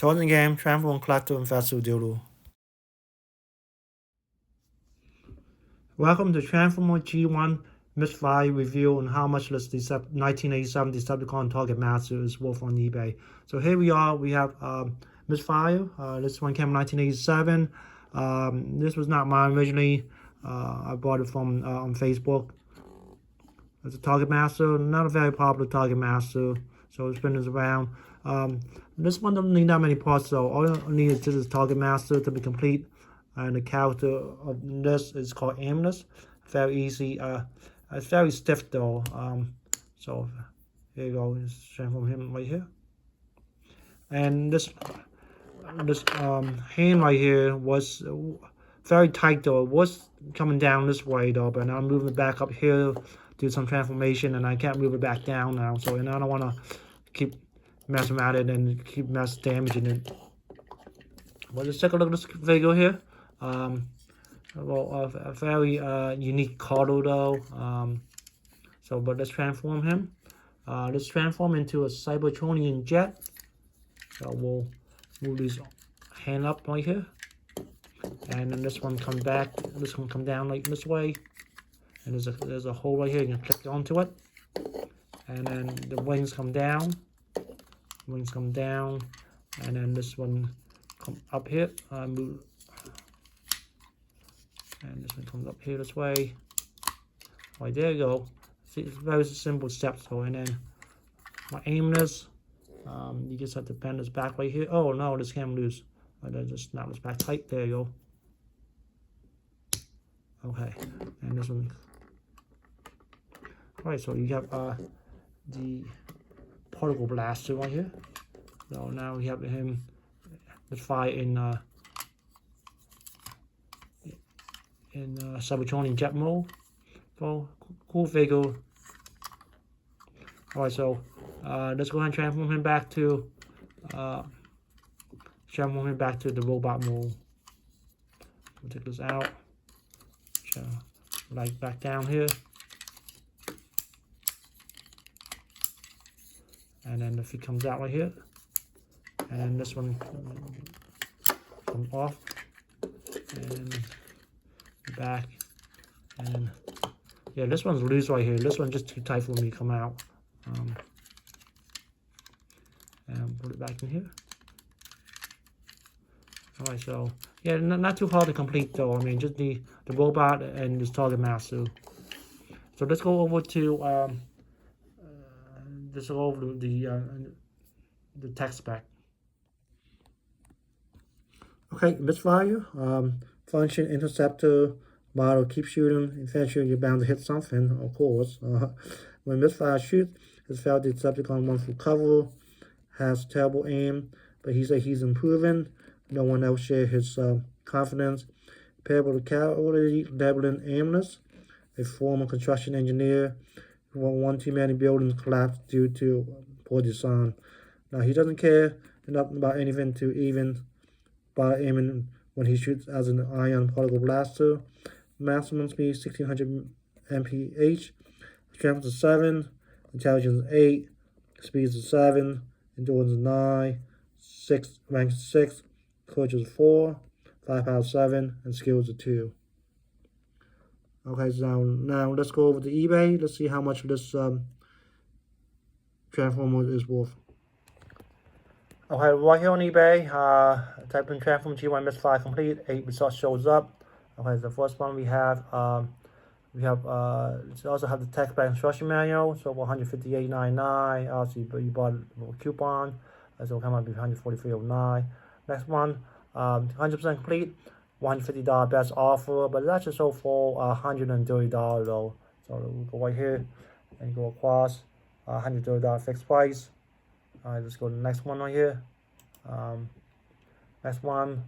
Chosen game, transform collector and fast Dulu. Welcome to Transformer G1 Misfire review on how much this 1987 Decepticon Targetmaster is worth on eBay. So here we are, we have Misfire. This one came in 1987. This was not mine originally. I bought it from on Facebook. It's a Targetmaster, not a very popular Targetmaster, so it's been around. This one doesn't need that many parts though. All I need is just a Targetmaster to be complete. And the character of this is called Aimless. Very easy. It's very stiff though. So here you go. Just transform him right here. And this hand right here was very tight though. It was coming down this way though, but now I'm moving it back up here, do some transformation, and I can't move it back down now. So and I don't want to keep messing at it and keep damaging it. Well, let's take a look at this video here. Well, a very unique card though. But let's transform him. Let's transform into a Cybertronian jet. So we'll move his hand up right here, and then this one come back. This one come down like this way, and there's a hole right here. You can click onto it, and then the wings come down. Wings come down, and then this one come up here. Move. And this one comes up here this way. Right, there you go. See, it's very simple steps. So, and then my Aimless, you just have to bend this back right here. Oh no, this came loose. Then just snap this back tight. There you go. Okay, and this one. All right, so you have the particle blaster right here. So now we have him. Let's fire in Cybertronian jet mode. So cool figure. Alright, so let's go ahead and transform him back to the robot mode. We'll take this out. Like back down here. And then if he comes out right here. And then this one comes off. And back, and yeah, this one's loose right here. This one's just too tight for me to come out. And put it back in here. All right, so yeah, not too hard to complete though. I mean, just the robot and this Targetmaster. So let's go over to the tech spec. Okay, Misfire. Function, interceptor, model, keep shooting. Eventually, you're bound to hit something, of course. When Misfire shoots, his fellow Decepticon wants full cover, has terrible aim, but he says he's improving. No one else shares his confidence. Payable to casualty, labeling Aimless, a former construction engineer who won too many buildings collapsed due to poor design. Now, he doesn't care enough about anything to even by aiming when he shoots as an ion particle blaster. Maximum speed 1600 mph, strength is 7, intelligence 8, speed is 7, endurance is 9, 6 rank is 6, courage is 4, firepower 7, and skills are 2. Okay, so now let's go over to eBay. Let's see how much this transformer is worth. Okay, right here on eBay, type in Transform G1 Misfire complete, 8 results shows up. Okay, the first one we have, we also have the text back instruction manual, so $158.99. Obviously, you bought a coupon, so it'll come out to $143.09. Next one, 100% complete, $150 best offer, but that's just sold for $130 though. So we'll go right here and go across, $130 fixed price. Alright, let's go to the next one right here. Next one.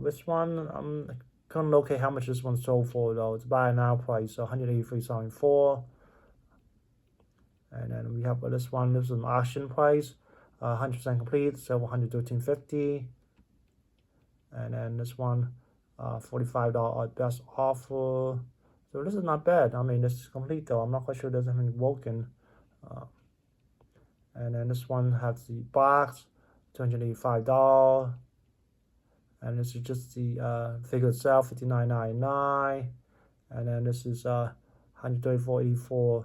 This one, I couldn't locate how much this one sold for though. It's buy now price, so $183.74. And then we have this one. This is an auction price, 100% complete, so $113.50. And then this one, $45 best offer. So this is not bad. I mean, this is complete though. I'm not quite sure there's anything broken. And then this one has the box, $285. And this is just the figure itself, $59.99. And then this is $134.84.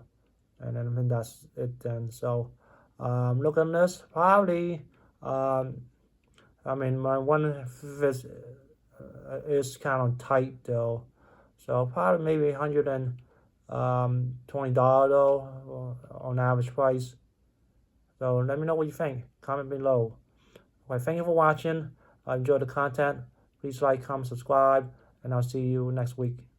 And then I think that's it then. So look at this, probably I mean my one fist is kind of tight though, so probably maybe $120 though on average price. So let me know what you think. Comment below. Well, thank you for watching. I enjoyed the content. Please like, comment, subscribe, and I'll see you next week.